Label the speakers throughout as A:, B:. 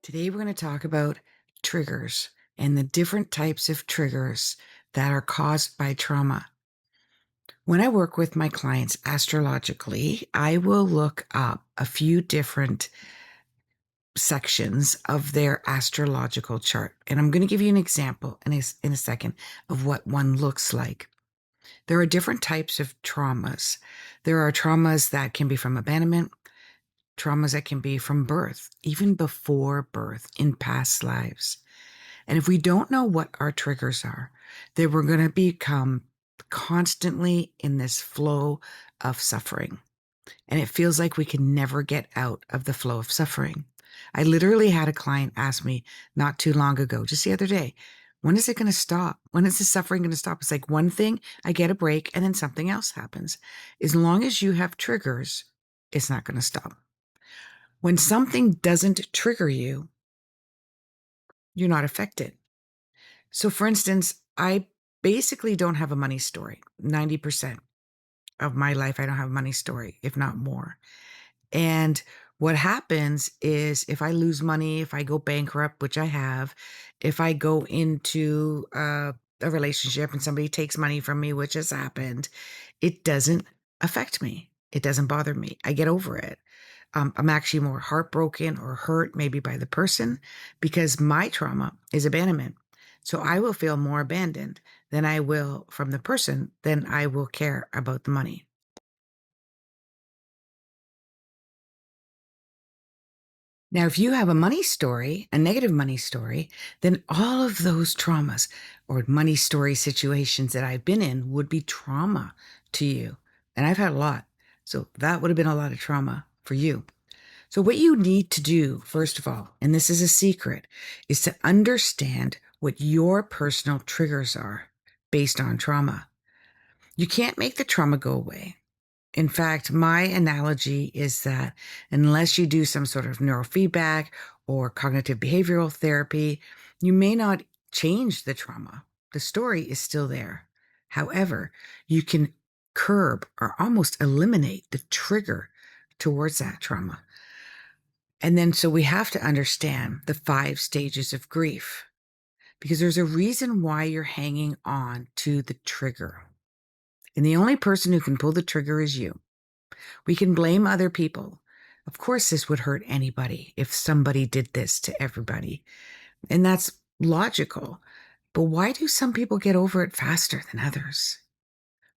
A: Today, we're going to talk about triggers and the different types of triggers that are caused by trauma. When I work with my clients astrologically, I will look up a few different sections of their astrological chart. And I'm going to give you an example in a second of what one looks like. There are different types of traumas. There are traumas that can be from abandonment, traumas that can be from birth, even before birth in past lives. And if we don't know what our triggers are, then we're going to become constantly in this flow of suffering. And it feels like we can never get out of the flow of suffering. I literally had a client ask me not too long ago, just the other day, when is it going to stop? When is the suffering going to stop? It's like one thing, I get a break, and then something else happens. As long as you have triggers, it's not going to stop. When something doesn't trigger you, you're not affected. So, for instance, I basically don't have a money story. 90% of my life, I don't have a money story, if not more. And what happens is if I lose money, if I go bankrupt, which I have, if I go into a relationship and somebody takes money from me, which has happened, it doesn't affect me. It doesn't bother me. I get over it. I'm actually more heartbroken or hurt maybe by the person because my trauma is abandonment. So I will feel more abandoned than I will from the person, than I will care about the money. Now, if you have a money story, a negative money story, then all of those traumas or money story situations that I've been in would be trauma to you. And I've had a lot. So that would have been a lot of trauma for you. So what you need to do, first of all, and this is a secret, is to understand what your personal triggers are based on trauma. You can't make the trauma go away. In fact, my analogy is that unless you do some sort of neurofeedback or cognitive behavioral therapy, you may not change the trauma. The story is still there. However, you can curb or almost eliminate the trigger towards that trauma. And then, so we have to understand the 5 stages of grief because there's a reason why you're hanging on to the trigger. And the only person who can pull the trigger is you. We can blame other people. Of course, this would hurt anybody if somebody did this to everybody. And that's logical. But why do some people get over it faster than others?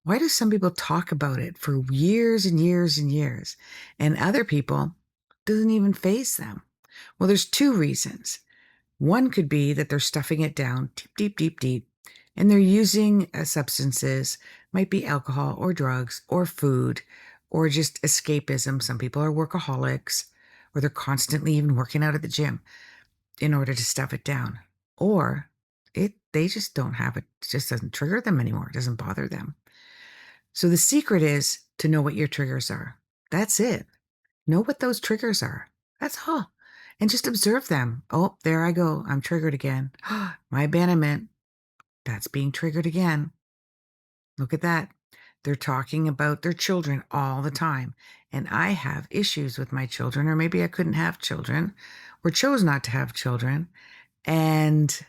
A: Why do some people talk about it for years and years and years, and other people doesn't even faze them? Well, there's 2 reasons. One could be that they're stuffing it down deep, deep, deep, deep, and they're using substances, might be alcohol or drugs or food or just escapism. Some people are workaholics, or they're constantly even working out at the gym in order to stuff it down. Or they just don't have it. It just doesn't trigger them anymore. It doesn't bother them. So the secret is to know what your triggers are. That's it. Know what those triggers are. That's all. And just observe them. Oh, there I go. I'm triggered again. My abandonment. That's being triggered again. Look at that. They're talking about their children all the time. And I have issues with my children, or maybe I couldn't have children or chose not to have children. And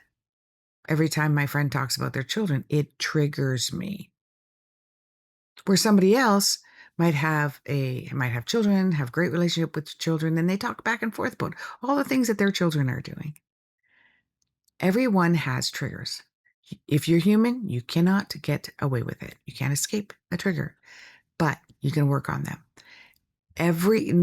A: every time my friend talks about their children, it triggers me. Where somebody else might have children, have great relationship with children, and they talk back and forth about all the things that their children are doing. Everyone has triggers. If you're human, you cannot get away with it. You can't escape a trigger, but you can work on them.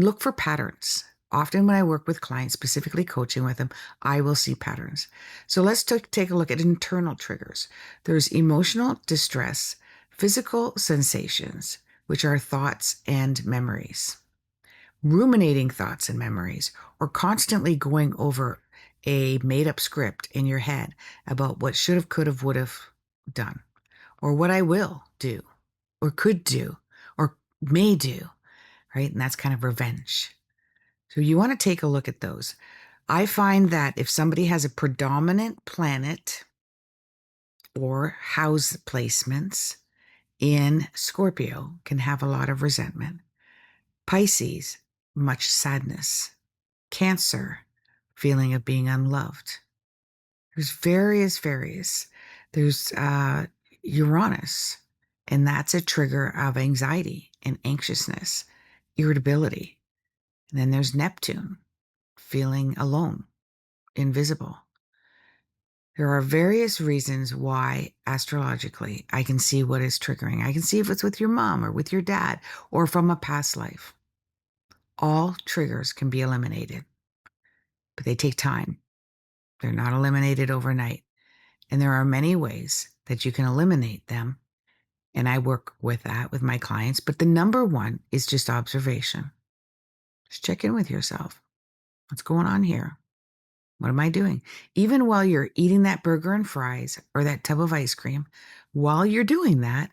A: Look for patterns. Often when I work with clients, specifically coaching with them, I will see patterns. So let's take a look at internal triggers. There's emotional distress, physical sensations, which are thoughts and memories, ruminating thoughts and memories, or constantly going over a made-up script in your head about what should have, could have, would have done, or what I will do, or could do, or may do, right? And that's kind of revenge. So you want to take a look at those. I find that if somebody has a predominant planet or house placements in Scorpio, can have a lot of resentment. Pisces, much sadness. Cancer, feeling of being unloved. There's various. There's Uranus, and that's a trigger of anxiety and anxiousness, irritability. And then there's Neptune, feeling alone, invisible. There are various reasons why, astrologically, I can see what is triggering. I can see if it's with your mom or with your dad or from a past life. All triggers can be eliminated, but they take time. They're not eliminated overnight. And there are many ways that you can eliminate them. And I work with that with my clients. But the number one is just observation. Just check in with yourself. What's going on here? What am I doing? Even while you're eating that burger and fries or that tub of ice cream, while you're doing that,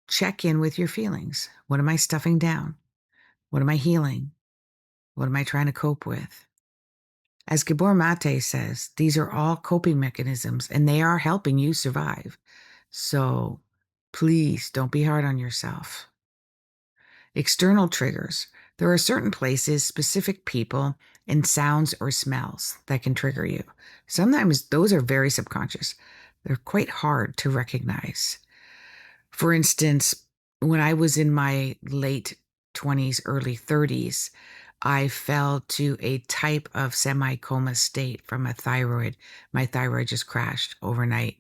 A: check in with your feelings. What am I stuffing down? What am I healing? What am I trying to cope with? As Gabor Mate says, these are all coping mechanisms and they are helping you survive. So please don't be hard on yourself. External triggers. There are certain places, specific people, and sounds or smells that can trigger you. Sometimes those are very subconscious. They're quite hard to recognize. For instance, when I was in my late 20s, early 30s, I fell to a type of semi-coma state from a thyroid. My thyroid just crashed overnight.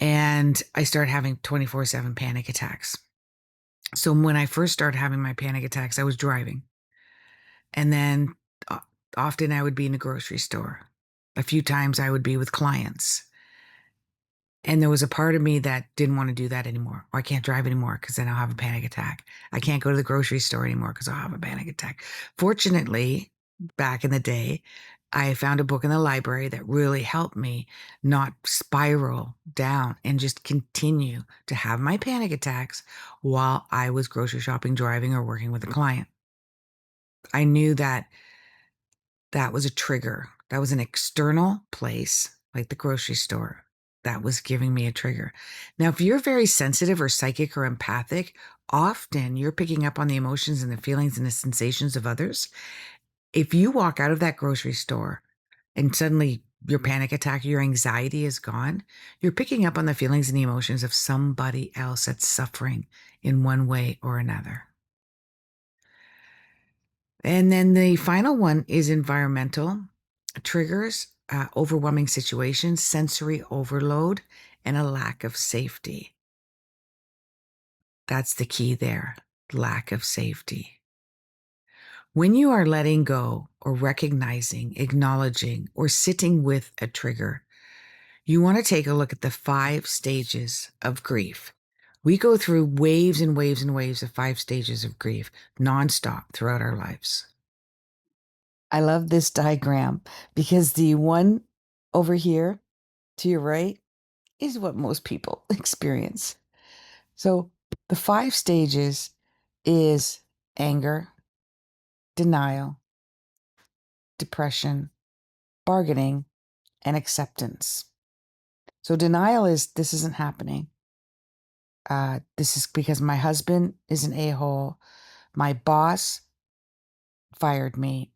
A: And I started having 24/7 panic attacks. So when I first started having my panic attacks, I was driving. And then often I would be in the grocery store. A few times I would be with clients. And there was a part of me that didn't want to do that anymore. Or I can't drive anymore because then I'll have a panic attack. I can't go to the grocery store anymore because I'll have a panic attack. Fortunately, back in the day, I found a book in the library that really helped me not spiral down and just continue to have my panic attacks while I was grocery shopping, driving, or working with a client. I knew that that was a trigger. That was an external place, like the grocery store, that was giving me a trigger. Now, if you're very sensitive or psychic or empathic, often you're picking up on the emotions and the feelings and the sensations of others. If you walk out of that grocery store and suddenly your panic attack, your anxiety is gone, you're picking up on the feelings and the emotions of somebody else that's suffering in one way or another. And then the final one is environmental triggers, overwhelming situations, sensory overload, and a lack of safety. That's the key there, lack of safety. When you are letting go or recognizing, acknowledging, or sitting with a trigger, you want to take a look at the 5 stages of grief. We go through waves and waves and waves of 5 stages of grief nonstop throughout our lives. I love this diagram because the one over here to your right is what most people experience. So the 5 stages is anger, denial, depression, bargaining, and acceptance. So denial is this isn't happening. This is because my husband is an a-hole. My boss fired me.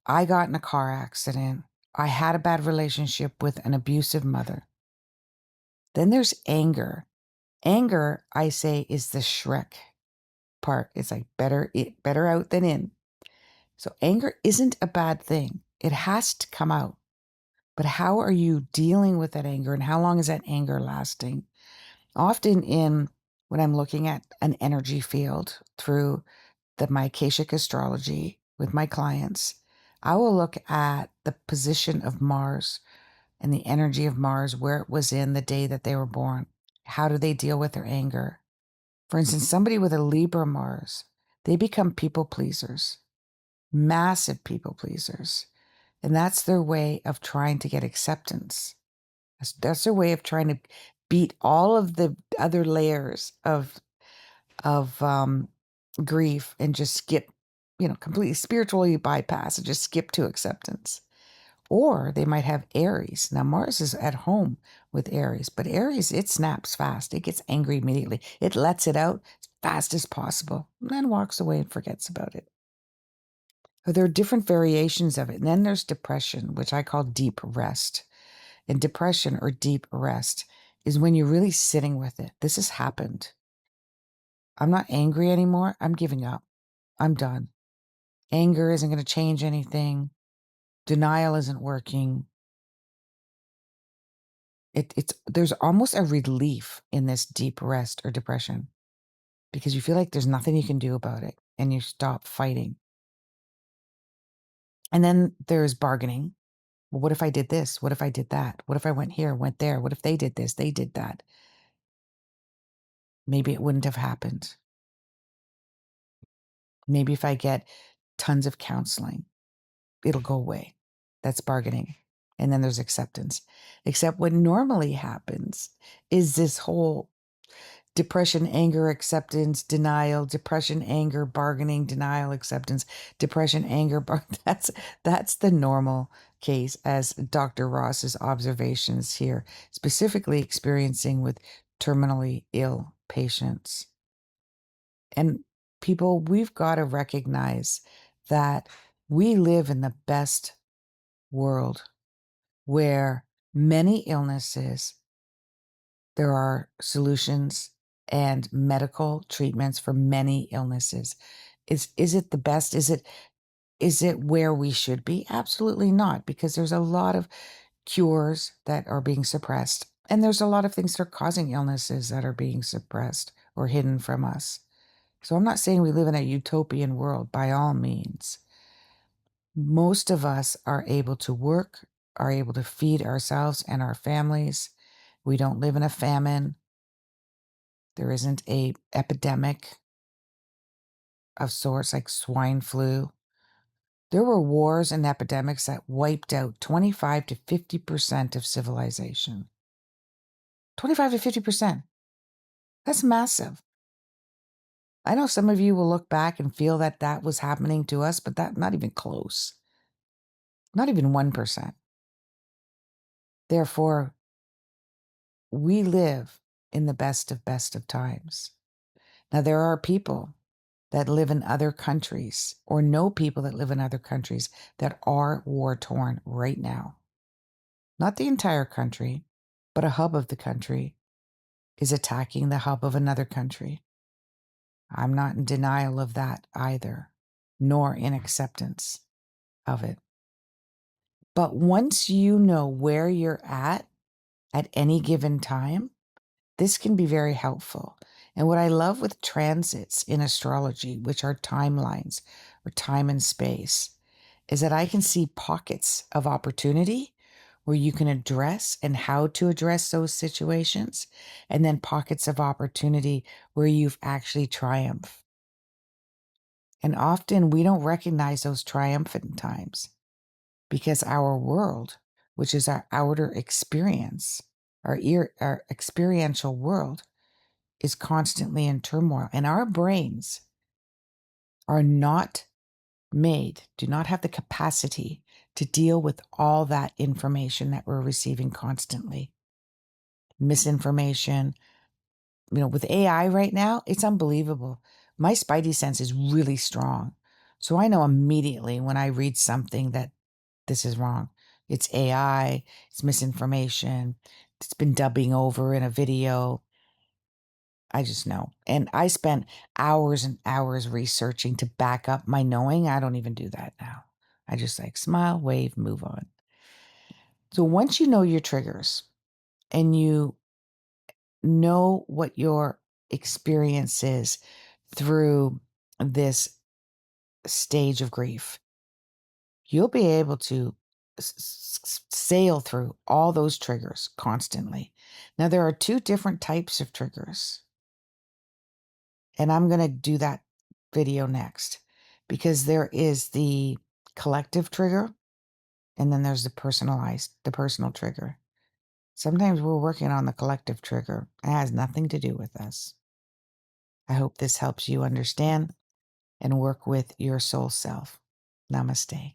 A: I got in a car accident. I had a bad relationship with an abusive mother. Then there's anger. Anger, I say, is the Shrek part. It's like better out than in. So anger isn't a bad thing. It has to come out. But how are you dealing with that anger and how long is that anger lasting? Often when I'm looking at an energy field through my Akashic astrology with my clients, I will look at the position of Mars and the energy of Mars, where it was in the day that they were born. How do they deal with their anger? For instance, somebody with a Libra Mars, they become people pleasers, massive people pleasers. And that's their way of trying to get acceptance. That's their way of trying to beat all of the other layers of grief and just skip, completely spiritually bypass and just skip to acceptance. Or they might have Aries. Now, Mars is at home with Aries, but Aries, it snaps fast. It gets angry immediately. It lets it out as fast as possible and then walks away and forgets about it. But there are different variations of it. And then there's depression, which I call deep rest. And depression or deep rest is when you're really sitting with it. This has happened. I'm not angry anymore. I'm giving up. I'm done. Anger isn't going to change anything. Denial isn't working. There's almost a relief in this deep rest or depression because you feel like there's nothing you can do about it and you stop fighting. And then there's bargaining. Well, what if I did this? What if I did that? What if I went here, went there? What if they did this? They did that? Maybe it wouldn't have happened. Maybe if I get tons of counseling, it'll go away. That's bargaining. And then there's acceptance. Except what normally happens is this whole depression, anger, acceptance, denial, depression, anger, bargaining, denial, acceptance, depression, anger, that's the normal case as Dr. Ross's observations here, specifically experiencing with terminally ill patients. And people, we've got to recognize that we live in the best world where many illnesses, there are solutions and medical treatments for many illnesses. Is it the best? Is it where we should be? Absolutely not, because there's a lot of cures that are being suppressed. And there's a lot of things that are causing illnesses that are being suppressed or hidden from us. So I'm not saying we live in a utopian world by all means. Most of us are able to work, are able to feed ourselves and our families. We don't live in a famine. There isn't a epidemic of sorts like swine flu. There were wars and epidemics that wiped out 25 to 50% of civilization. 25 to 50%. That's massive. I know some of you will look back and feel that that was happening to us, but that not even close. Not even 1%. Therefore, we live in the best of times. Now, there are people that live in other countries or know people that live in other countries that are war-torn right now. Not the entire country, but a hub of the country is attacking the hub of another country. I'm not in denial of that either, nor in acceptance of it. But once you know where you're at any given time, this can be very helpful. And what I love with transits in astrology, which are timelines or time and space, is that I can see pockets of opportunity where you can address and how to address those situations, and then pockets of opportunity where you've actually triumphed. And often we don't recognize those triumphant times because our world, which is our outer experience, our experiential world, is constantly in turmoil. And our brains are not made, do not have the capacity to deal with all that information that we're receiving constantly. Misinformation. With AI right now, it's unbelievable. My spidey sense is really strong. So I know immediately when I read something that this is wrong. It's AI, it's misinformation, it's been dubbing over in a video. I just know. And I spent hours and hours researching to back up my knowing. I don't even do that now. I just smile, wave, move on. So once you know your triggers and you know what your experience is through this stage of grief, you'll be able to sail through all those triggers constantly. Now, there are two different types of triggers. And I'm going to do that video next because there is the collective trigger and then there's the personal trigger. Sometimes we're working on the collective trigger. It has nothing to do with us. I hope this helps you understand and work with your soul self. Namaste.